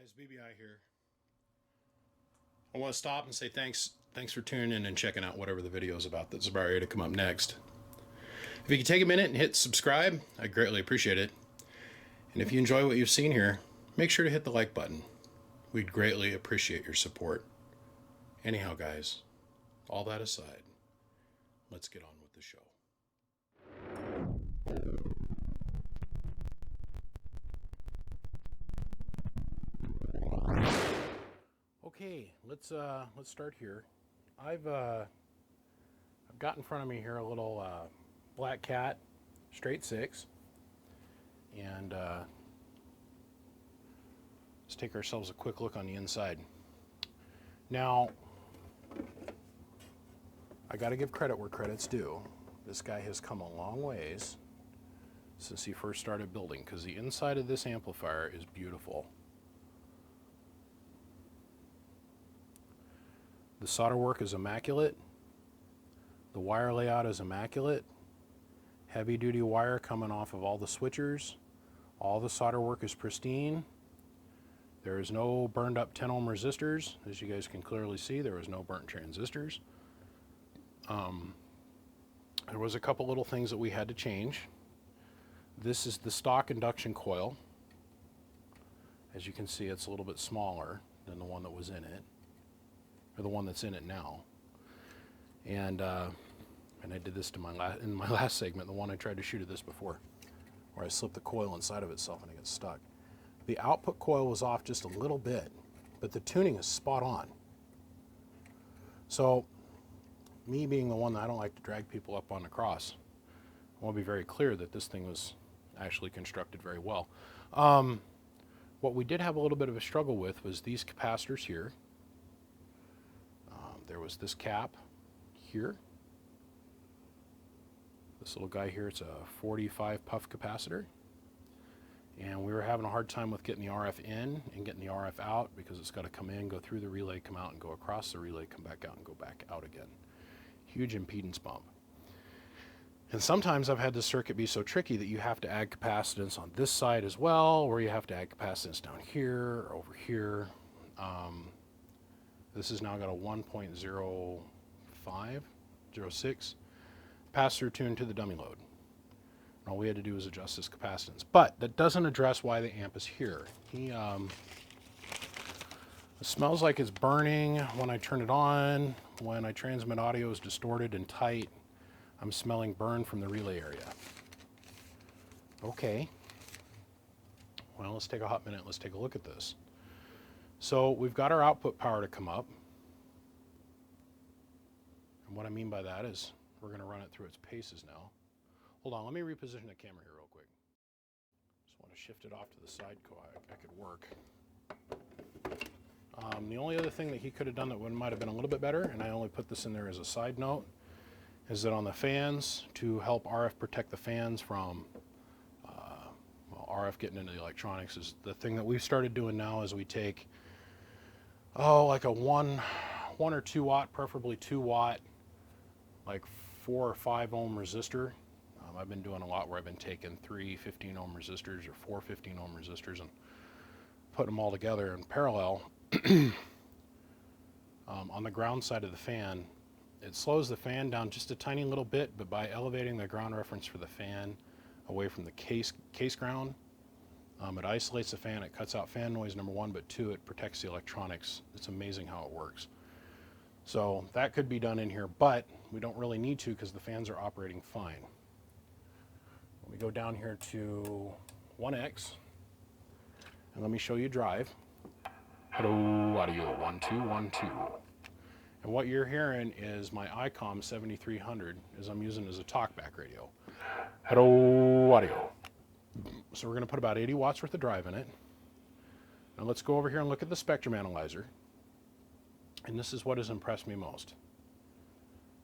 Guys, BBI here. I want to stop and say thanks for tuning in and checking out whatever the video is about that's about ready to come up next. If you could take a minute and hit subscribe, I'd greatly appreciate it. And if you enjoy what you've seen here, make sure to hit the like button. We'd greatly appreciate your support. Anyhow, guys, all that aside, let's get on with the show. Okay, let's start here. I've got in front of me here a little Black Cat straight 6, and let's take ourselves a quick look on the inside. Now, I got to give credit where credit's due. This guy has come a long ways since he first started building, because the inside of this amplifier is beautiful. The solder work is immaculate. The wire layout is immaculate. Heavy duty wire coming off of all the switchers. All the solder work is pristine. There is no burned up 10 ohm resistors. As you guys can clearly see, there was no burnt transistors. There was a couple little things that we had to change. This is the stock induction coil. As you can see, it's a little bit smaller than the one that was in it, or the one that's in it now. And I did this to in my last segment, the one I tried to shoot at this before, where I slipped the coil inside of itself and it gets stuck. The output coil was off just a little bit, but the tuning is spot on. So, me being the one that I don't like to drag people up on the cross, I want to be very clear that this thing was actually constructed very well. What we did have a little bit of a struggle with was these capacitors here. There was this cap here. This little guy here, it's a 45 puff capacitor. And we were having a hard time with getting the RF in and getting the RF out, because it's got to come in, go through the relay, come out and go across the relay, come back out and go back out again. Huge impedance bump. And sometimes I've had this circuit be so tricky that you have to add capacitance on this side as well, or you have to add capacitance down here or over here. This has now got a 1.0506 pass-through tune to the dummy load. All we had to do was adjust this capacitance. But that doesn't address why the amp is here. It smells like it's burning when I turn it on. When I transmit audio, is distorted and tight. I'm smelling burn from the relay area. Okay. Well, let's take a hot minute. Let's take a look at this. So we've got our output power to come up. And what I mean by that is we're going to run it through its paces now. Hold on, let me reposition the camera here real quick. Just want to shift it off to the side so I could work. The only other thing that he could have done that might have been a little bit better, and I only put this in there as a side note, is that on the fans, to help RF protect the fans from RF getting into the electronics, is the thing that we've started doing now is we take, like a 1 or 2 watt, preferably 2 watt, like 4 or 5 ohm resistor. I've been doing a lot where I've been taking 3 15 ohm resistors or 4 15 ohm resistors and putting them all together in parallel. On the ground side of the fan, it slows the fan down just a tiny little bit, but by elevating the ground reference for the fan away from the case ground, it isolates the fan, it cuts out fan noise, number one, but two, it protects the electronics. It's amazing how it works. So that could be done in here, but we don't really need to because the fans are operating fine. We go down here to 1X, and let me show you drive. Hello, audio, 1, 2, 1, 2. And what you're hearing is my ICOM 7300 as I'm using as a talkback radio. Hello, audio. So we're going to put about 80 watts worth of drive in it. Now let's go over here and look at the spectrum analyzer. And this is what has impressed me most.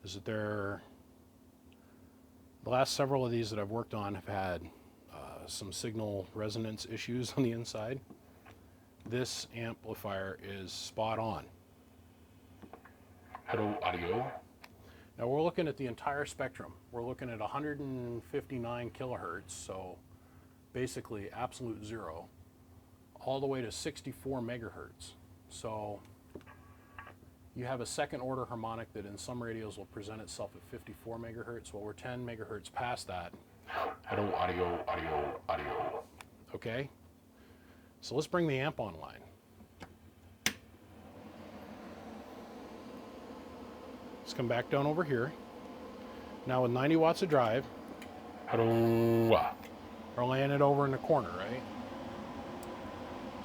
Is that the last several of these that I've worked on have had some signal resonance issues on the inside. This amplifier is spot on. Hello, audio. Now we're looking at the entire spectrum. We're looking at 159 kilohertz, so basically absolute zero, all the way to 64 megahertz. So you have a second order harmonic that in some radios will present itself at 54 megahertz. Well, we're 10 megahertz past that. Audio, audio, audio, audio. Okay? So let's bring the amp online. Let's come back down over here. Now with 90 watts of drive, we're laying it over in the corner, right?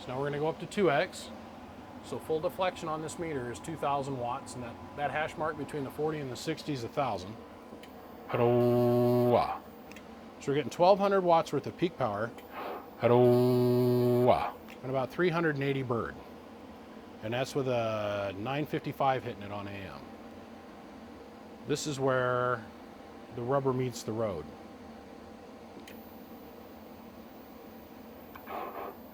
So now we're going to go up to 2x. So full deflection on this meter is 2,000 watts, and that hash mark between the 40 and the 60 is 1,000. So we're getting 1,200 watts worth of peak power and about 380 bird. And that's with a 955 hitting it on AM. This is where the rubber meets the road.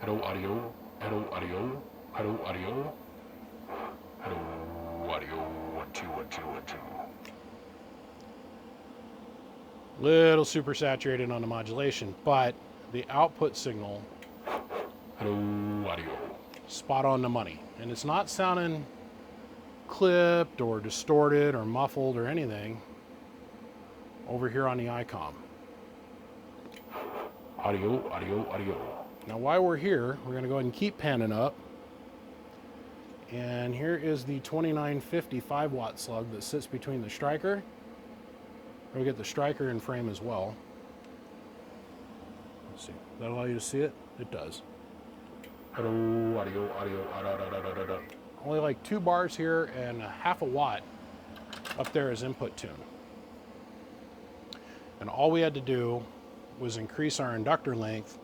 Hello, audio. Hello, audio. Hello, audio. Hello, audio. 1, 2, 1, 2, 1, 2. Little super saturated on the modulation, but the output signal, hello, audio, spot on the money. And it's not sounding clipped or distorted or muffled or anything over here on the ICOM. Audio, audio, audio. Now while we're here, we're going to go ahead and keep panning up. And here is the 2950 5-watt slug that sits between the striker. We'll get the striker in frame as well. Let's see. Does that allow you to see it? It does. Audio, audio, audio. Only like 2 bars here and a half a watt up there is input tune. And all we had to do was increase our inductor length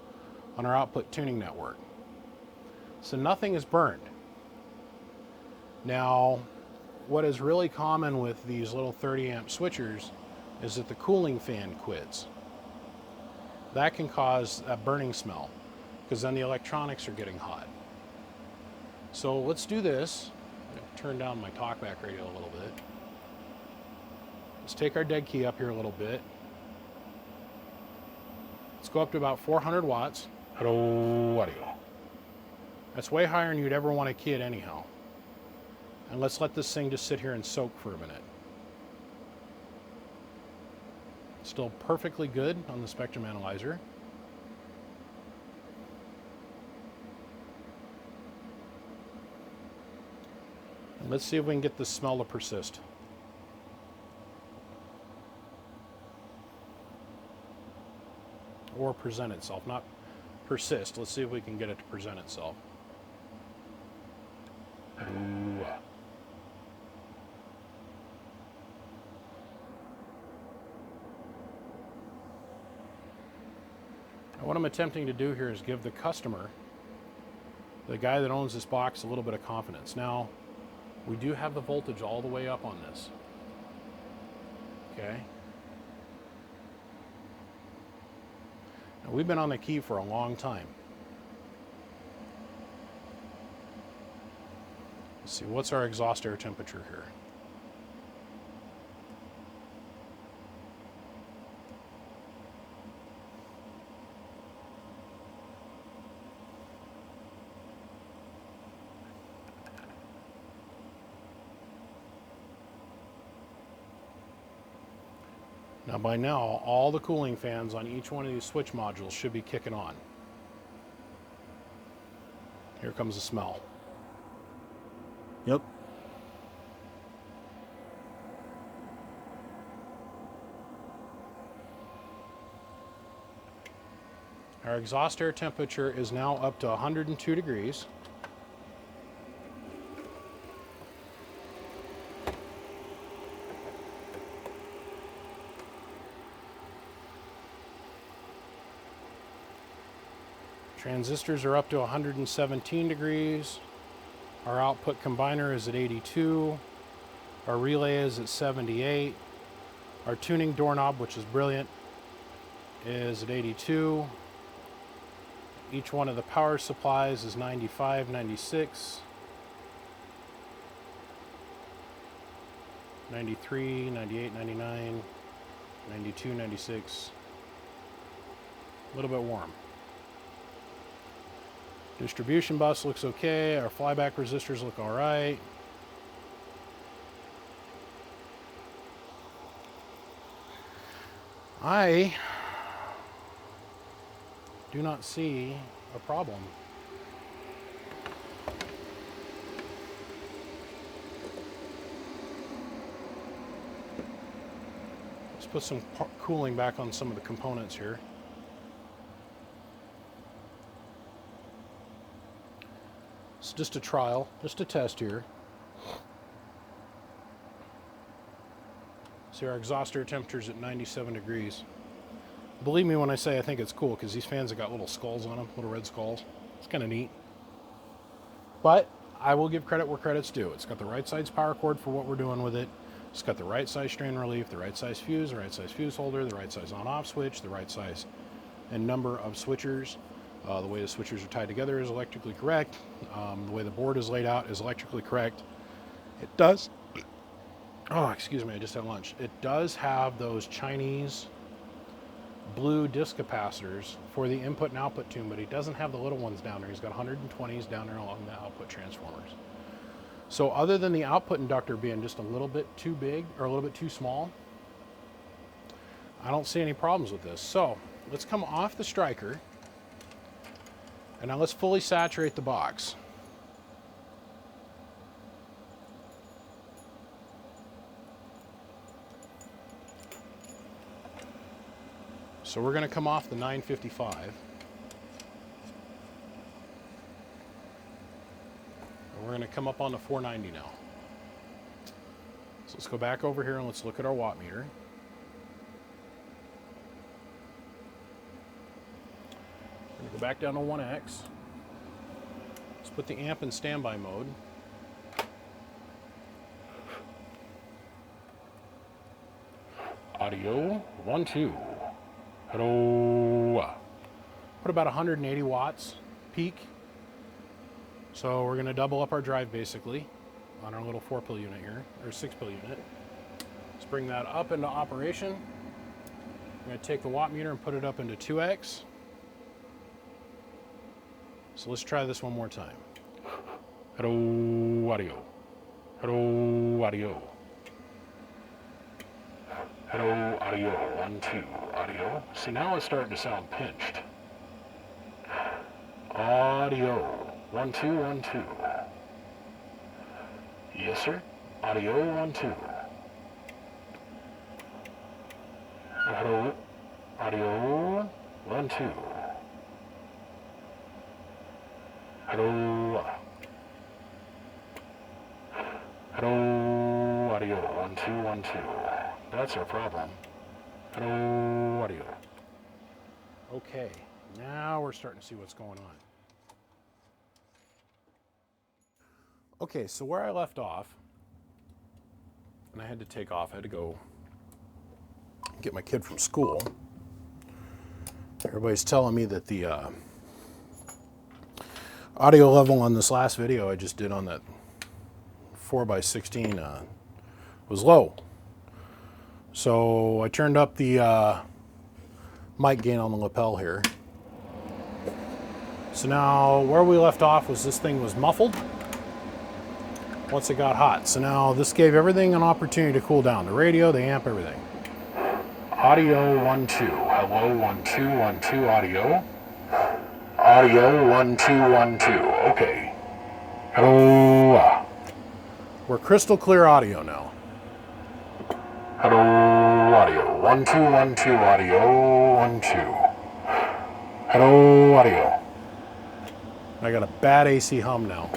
on our output tuning network. So nothing is burned. Now, what is really common with these little 30 amp switchers is that the cooling fan quits. That can cause a burning smell because then the electronics are getting hot. So let's do this. I'm going to turn down my talkback radio a little bit. Let's take our dead key up here a little bit. Let's go up to about 400 watts. Hello, audio. That's way higher than you'd ever want to key it anyhow. And let's let this thing just sit here and soak for a minute. Still perfectly good on the spectrum analyzer. And let's see if we can get this smell to persist. Or present itself, not persist. Let's see if we can get it to present itself. Ooh. Now what I'm attempting to do here is give the customer, the guy that owns this box, a little bit of confidence. Now, we do have the voltage all the way up on this. Okay. Now, we've been on the key for a long time. Let's see, what's our exhaust air temperature here? Now by now, all the cooling fans on each one of these switch modules should be kicking on. Here comes the smell. Yep. Our exhaust air temperature is now up to 102 degrees. Transistors are up to 117 degrees. Our output combiner is at 82. Our relay is at 78. Our tuning doorknob, which is brilliant, is at 82. Each one of the power supplies is 95, 96, 93, 98, 99, 92, 96. A little bit warm. Distribution bus looks okay. Our flyback resistors look all right. I do not see a problem. Let's put some cooling back on some of the components here. It's just a trial, just a test here. See, our exhaust air temperature is at 97 degrees. Believe me when I say I think it's cool, because these fans have got little skulls on them, little red skulls. It's kind of neat. But I will give credit where credit's due. It's got the right size power cord for what we're doing with it. It's got the right size strain relief, the right size fuse, the right size fuse holder, the right size on-off switch, the right size and number of switchers. The way the switchers are tied together is electrically correct. The way the board is laid out is electrically correct. It does, oh, excuse me, I just had lunch. It does have those Chinese blue disc capacitors for the input and output tune, but he doesn't have the little ones down there. He's got 120s down there along the output transformers. So other than the output inductor being just a little bit too big or a little bit too small, I don't see any problems with this. So let's come off the striker. And now let's fully saturate the box. So we're going to come off the 955. And we're going to come up on the 490 now. So let's go back over here and let's look at our watt meter. We're going to go back down to 1X. Let's put the amp in standby mode. Audio 1, 2. Hello. Put about 180 watts peak. So we're going to double up our drive basically on our little 4-pill unit here, or 6-pill unit. Let's bring that up into operation. I'm going to take the watt meter and put it up into 2X. So let's try this one more time. Hello, audio. Hello, audio. Hello, audio. 1, 2, audio. See, now it's starting to sound pinched. Audio. 1, 2, 1, 2. Yes, sir. Audio 1, 2. Hello. Audio 1, 2. Hello. Hello. Audio 1, 2, 1, 2. That's our problem. Hello. Audio. Okay. Now we're starting to see what's going on. Okay, so where I left off, and I had to take off, I had to go get my kid from school. Everybody's telling me that the audio level on this last video I just did on that 4x16 was low. So I turned up the mic gain on the lapel here. So now where we left off was this thing was muffled once it got hot. So now this gave everything an opportunity to cool down. The radio, the amp, everything. Audio 1, 2. Hello, 1, 2, 1, 2, audio. Audio 1, 2, 1, 2. Okay. Hello. We're crystal clear audio now. Hello, audio. 1, 2, 1, 2, audio. 1, 2. Hello, audio. I got a bad AC hum now.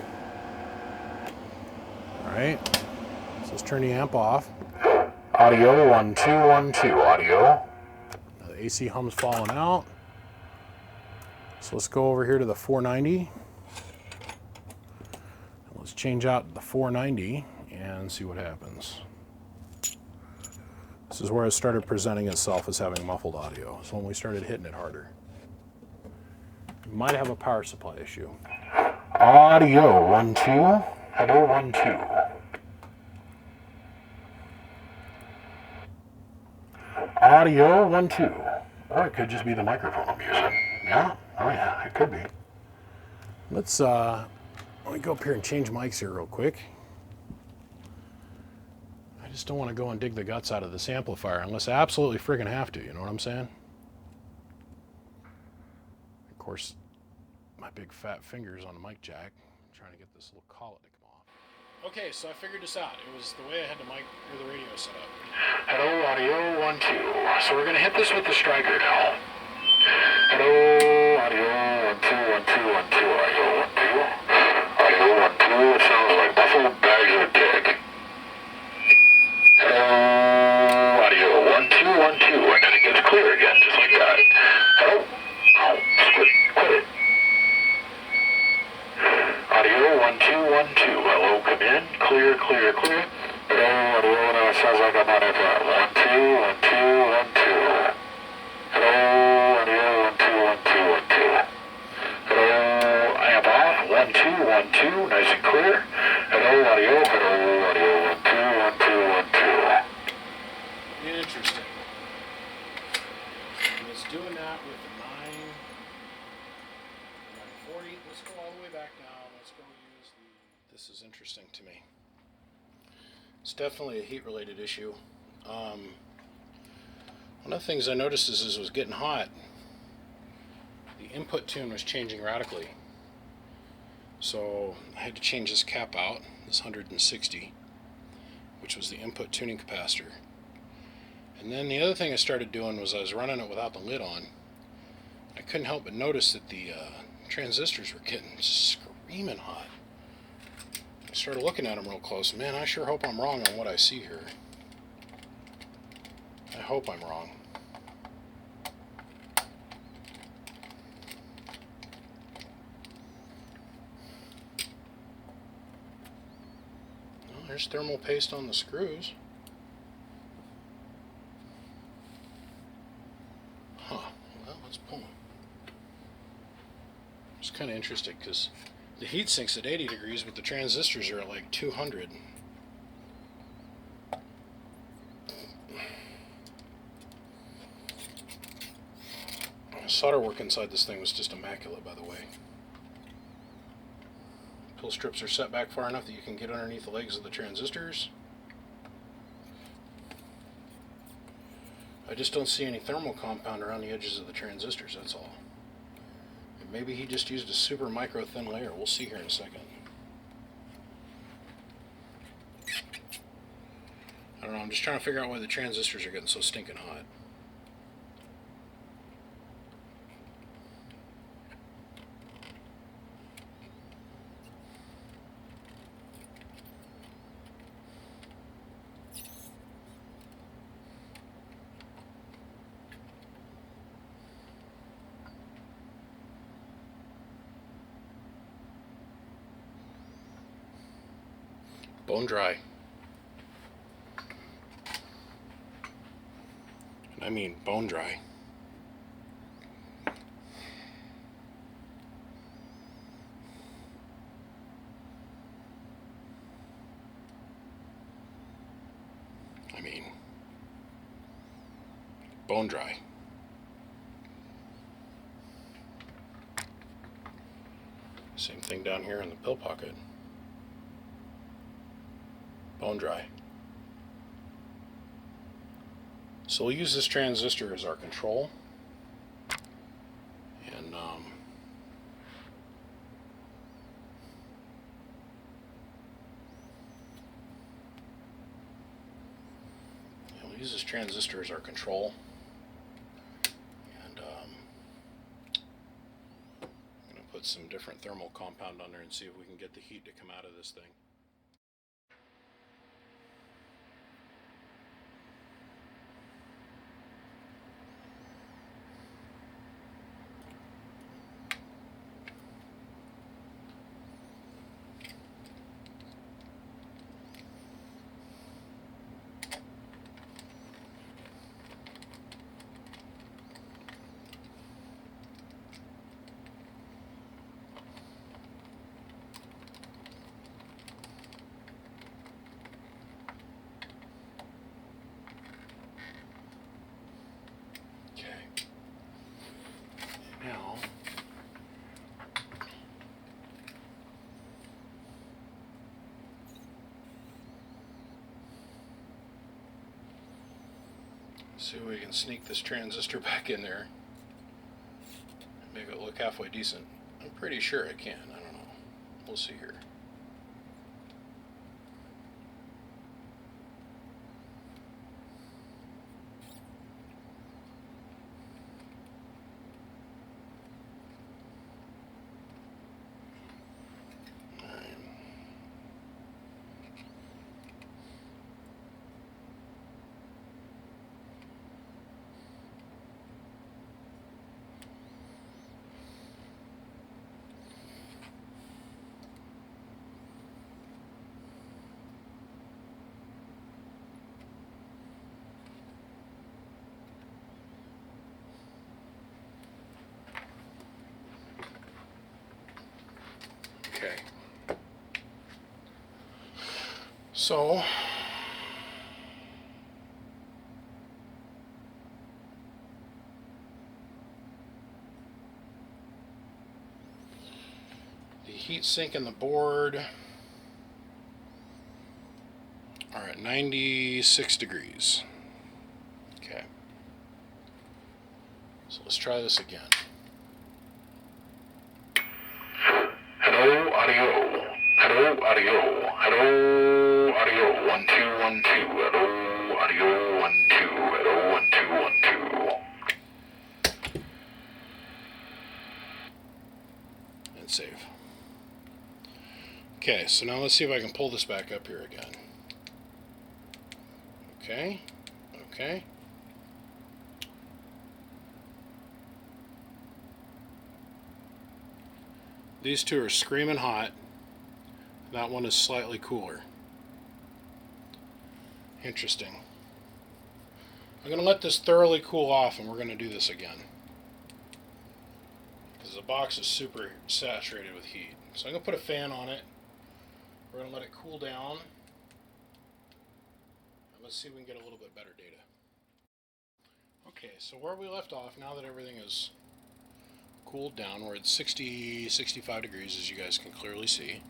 Alright, so let's turn the amp off. Audio 1, 2, 1, 2, audio. Now the AC hum's falling out. So let's go over here to the 490. Let's change out the 490 and see what happens. This is where it started presenting itself as having muffled audio. So when we started hitting it harder. You might have a power supply issue. Audio 1, 2. Hello, 1, 2. Audio 1, 2. Or it could just be the microphone I'm using. Yeah? Oh yeah, it could be. Let me go up here and change mics here real quick. I just don't want to go and dig the guts out of this amplifier unless I absolutely friggin' have to, you know what I'm saying? Of course, my big fat fingers on the mic jack, I'm trying to get this little collet to come off. Okay, so I figured this out. It was the way I had the mic or the radio set up. Hello, audio 1 2. So we're gonna hit this with the striker now. Hello, audio 1 2 1 2 1 2. Audio 1 2. Audio 1 2. It sounds like muffled bags of dick. Hello, audio 1 2 1 2, and then it gets clear again, just like that. Hello. Oh, quit it. Audio 1 2 1 2. Hello, come in. Clear. Hello, audio. Now it sounds like I'm on FM. 1 2 1 2 1 2. Hello, audio 1 2 1 2 1 2. Hello, amp off. 1 2 1 2. Nice and clear. Hello, audio. Hello, audio 1 2 1 2 1 2. Interesting. And it's doing that with the 940. Let's go all the way back down. Let's go use the... This is interesting to me. It's definitely a heat-related issue. One of the things I noticed is as it was getting hot, the input tune was changing radically. So I had to change this cap out, this 160, which was the input tuning capacitor. And then the other thing I started doing was I was running it without the lid on. I couldn't help but notice that the transistors were getting screaming hot. I started looking at them real close. Man, I sure hope I'm wrong on what I see here. I hope I'm wrong. Well, there's thermal paste on the screws. Huh. Well, let's pull them. It's kind of interesting because the heat sink's at 80 degrees, but the transistors are at like 200. Solder work inside this thing was just immaculate, by the way. Pull strips are set back far enough that you can get underneath the legs of the transistors. I just don't see any thermal compound around the edges of the transistors, that's all. And maybe he just used a super micro thin layer. We'll see here in a second. I don't know, I'm just trying to figure out why the transistors are getting so stinking hot. Bone dry. And I mean bone dry. I mean bone dry. Same thing down here in the pill pocket. Bone dry. So we'll use this transistor as our control, and we'll use this transistor as our control, and I'm going to put some different thermal compound on there and see if we can get the heat to come out of this thing. See if we can sneak this transistor back in there. Make it look halfway decent. I'm pretty sure I can. I don't know. We'll see here. Okay. So the heat sink and the board are at 96 degrees. Okay. So let's try this again. Hello, audio. Hello, audio. Hello, audio. 1 2 1 2. Hello, audio. 1 2. Hello, 1 2 1 2. And save. Okay, so now let's see if I can pull this back up here again. Okay. Okay. These two are screaming hot. That one is slightly cooler. Interesting. I'm going to let this thoroughly cool off and we're going to do this again. Because the box is super saturated with heat. So I'm going to put a fan on it. We're going to let it cool down. And let's see if we can get a little bit better data. Okay, so where we left off, now that everything is cooled down, we're at 65 degrees, as you guys can clearly see.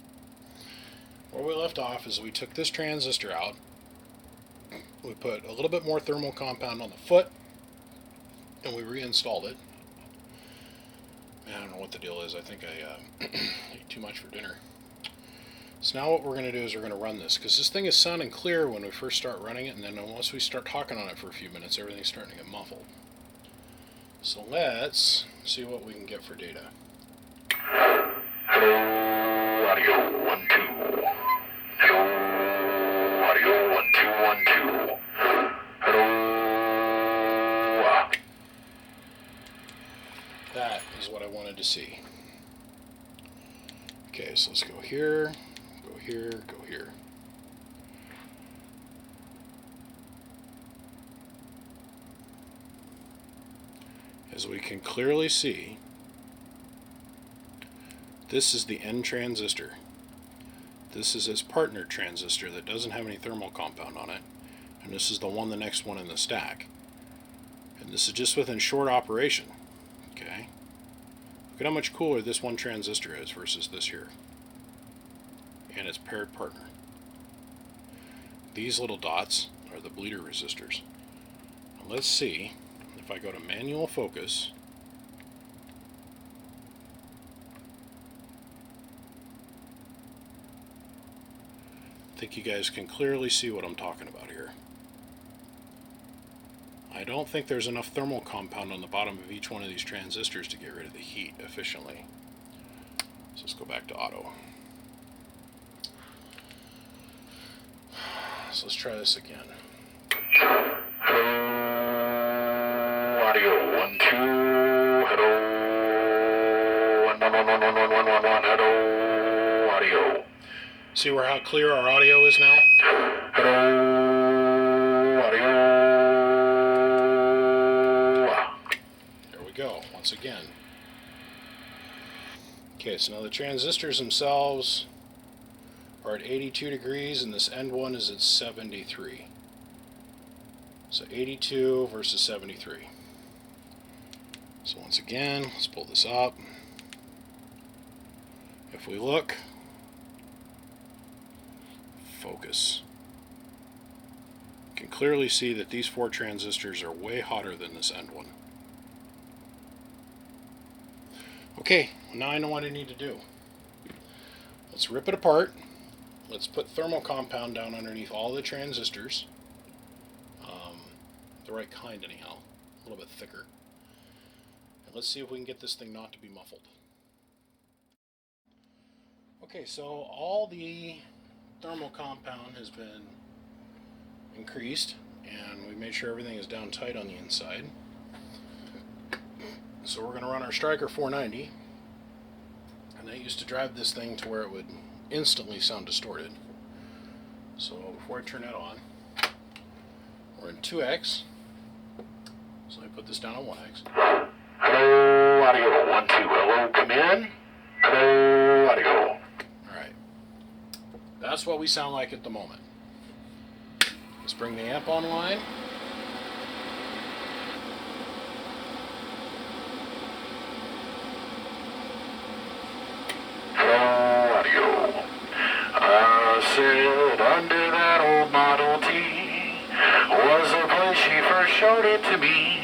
Where we left off is we took this transistor out. We put a little bit more thermal compound on the foot, and we reinstalled it. I don't know what the deal is. I think I ate too much for dinner. So now what we're going to do is we're going to run this, because this thing is sounding clear when we first start running it, and then once we start talking on it for a few minutes, everything's starting to get muffled. So let's see what we can get for data. Hello, audio. 1 2. Hello, audio. 1 2 1 2. Hello. That is what I wanted to see. Okay, so let's go here, go here, go here. As we can clearly see, this is the N transistor. This is its partner transistor that doesn't have any thermal compound on it. And this is the next one in the stack. And this is just within short operation. Okay. Look at how much cooler this one transistor is versus this here. And its paired partner. These little dots are the bleeder resistors. Now let's see if I go to manual focus. I think you guys can clearly see what I'm talking about here. I don't think there's enough thermal compound on the bottom of each one of these transistors to get rid of the heat efficiently. So let's go back to auto. So let's try this again. Hello, audio. 1 2. Hello. 1 1 1 1 1 1 1 1. Hello, audio. See how clear our audio is now? Hello, audio. There we go, once again. Okay, so now the transistors themselves are at 82 degrees and this end one is at 73. So 82 versus 73. So once again, let's pull this up. If we look, focus. can clearly see that these 4 transistors are way hotter than this end one. Okay, now I know what I need to do. Let's rip it apart. Let's put thermal compound down underneath all the transistors. The right kind anyhow, a little bit thicker. And let's see if we can get this thing not to be muffled. Okay, so all the thermal compound has been increased, and we made sure everything is down tight on the inside. So we're going to run our Striker 490, and that used to drive this thing to where it would instantly sound distorted. So before I turn that on, we're in 2x, so let me put this down on 1x. Hello, audio 1, 2. Hello, come in. Hello, audio. Alright, that's what we sound like at the moment. Let's bring the amp online. Hello, audio. I said under that old Model T was the place she first showed it to me.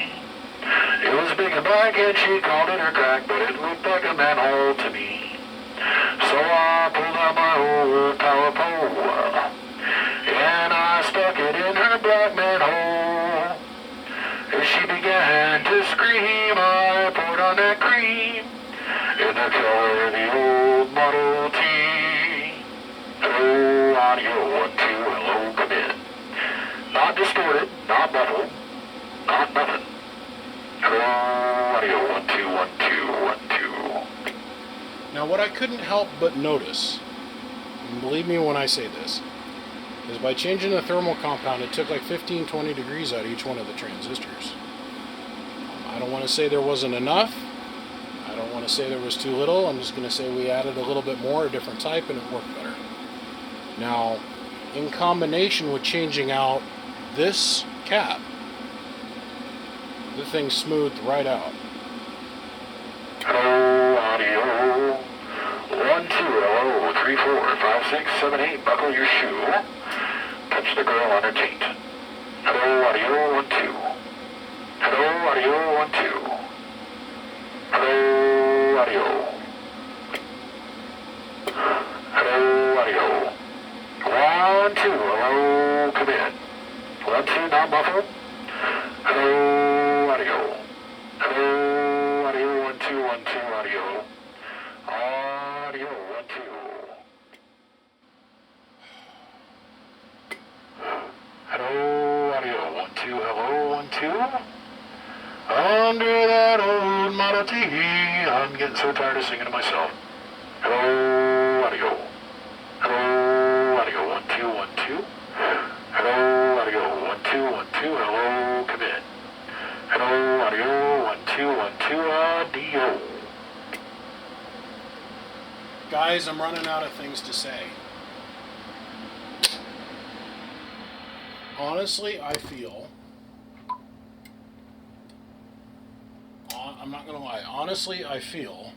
It was big and black and she called it her crack, but it looked like a manhole to me. So I pulled out my old power pole and I stuck it in her black manhole. As she began to scream, I poured on that cream in the color of the old Model T. Hello, audio 1, 2, hello, come in. Not distorted, not muffled, not nothing. Hello, audio 1, 2, 1, 2, 1, 2. Now what I couldn't help but notice, and believe me when I say this, is by changing the thermal compound it took like 15-20 degrees out of each one of the transistors. I don't want to say there wasn't enough, I don't want to say there was too little, I'm just going to say we added a little bit more, a different type, and it worked better. Now, in combination with changing out this cap, the thing smoothed right out. Hello, audio 1, 2, hello, 3, 4, 5, 6, 7, 8, buckle your shoe. Touch the girl on her taint. Hello, audio 1, 2. Hello, audio 1, 2. Hello, audio. Hello, audio. 1, 2, hello, come in. 1, 2, not muffled. Hello, audio. Hello, audio 1, 2, 1, 2, audio. Audio 1, 2. Hello, audio 1, 2, hello 1, 2. Under that old Model T, I'm getting so tired of singing to myself. Hello, audio. Hello, audio 1, 2, 1, 2. Hello, audio 1, 2, 1, 2. Hello, come in. Hello, audio 1, 2, 1, 2. Audio. Guys, I'm running out of things to say. Honestly, I feel, I'm not going to lie, honestly, I feel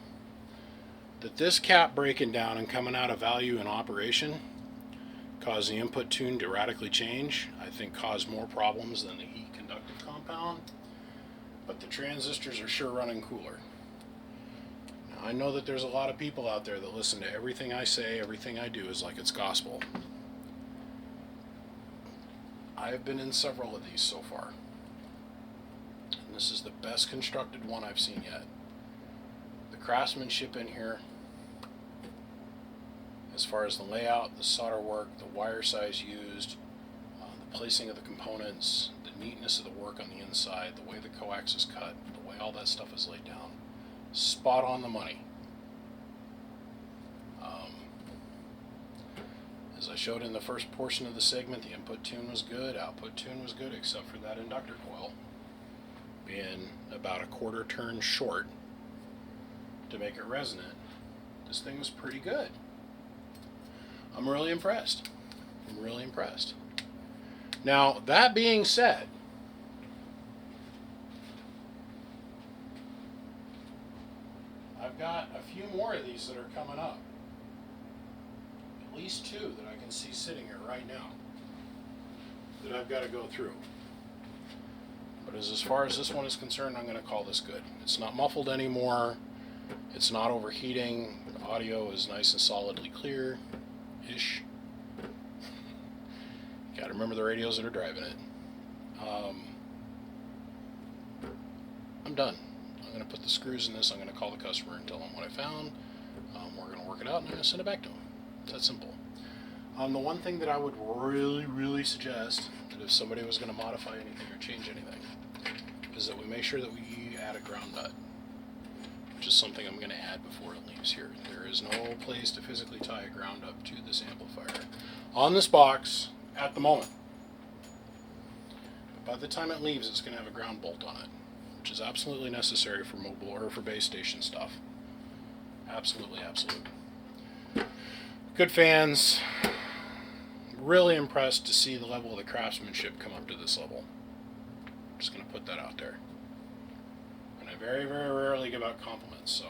that this cap breaking down and coming out of value in operation caused the input tune to radically change. I think caused more problems than the heat conductive compound, but the transistors are sure running cooler. Now, I know that there's a lot of people out there that listen to everything I say, everything I do is like it's gospel. I've been in several of these so far, and this is the best constructed one I've seen yet. The craftsmanship in here, as far as the layout, the solder work, the wire size used, the placing of the components, the neatness of the work on the inside, the way the coax is cut, the way all that stuff is laid down, spot on the money. As I showed in the first portion of the segment, the input tune was good, output tune was good, except for that inductor coil being about a quarter turn short to make it resonant. This thing was pretty good. I'm really impressed. I'm really impressed. Now, that being said, I've got a few more of these that are coming up. At least 2 that I can see sitting here right now. that I've got to go through. But as far as this one is concerned, I'm going to call this good. It's not muffled anymore. It's not overheating. The audio is nice and solidly clear-ish. Got to remember the radios that are driving it. I'm done. I'm going to put the screws in this. I'm going to call the customer and tell them what I found. We're going to work it out and I'm going to send it back to them. It's that simple. The one thing that I would really suggest that if somebody was going to modify anything or change anything is that we make sure that we add a ground nut, which is something I'm going to add before it leaves here. There is no place to physically tie a ground up to this amplifier on this box at the moment. But by the time it leaves, it's going to have a ground bolt on it, which is absolutely necessary for mobile or for base station stuff. Absolutely. Good fans. Really impressed to see the level of the craftsmanship come up to this level. I'm just going to put that out there. And I very rarely give out compliments, so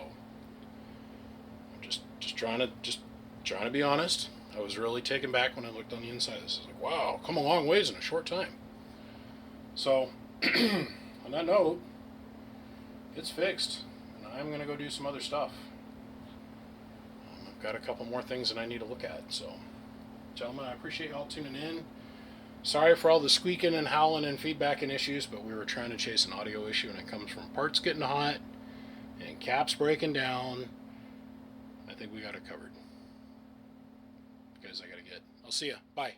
I'm just trying to be honest. I was really taken back when I looked on the inside of this. I was like, wow, come a long ways in a short time. So, on that note, it's fixed, and I'm going to go do some other stuff. I've got a couple more things that I need to look at, so gentlemen, I appreciate y'all tuning in. Sorry for all the squeaking and howling and feedback and issues, but we were trying to chase an audio issue, and it comes from parts getting hot and caps breaking down. I think we got it covered. Guys, I gotta get. I'll see ya. Bye.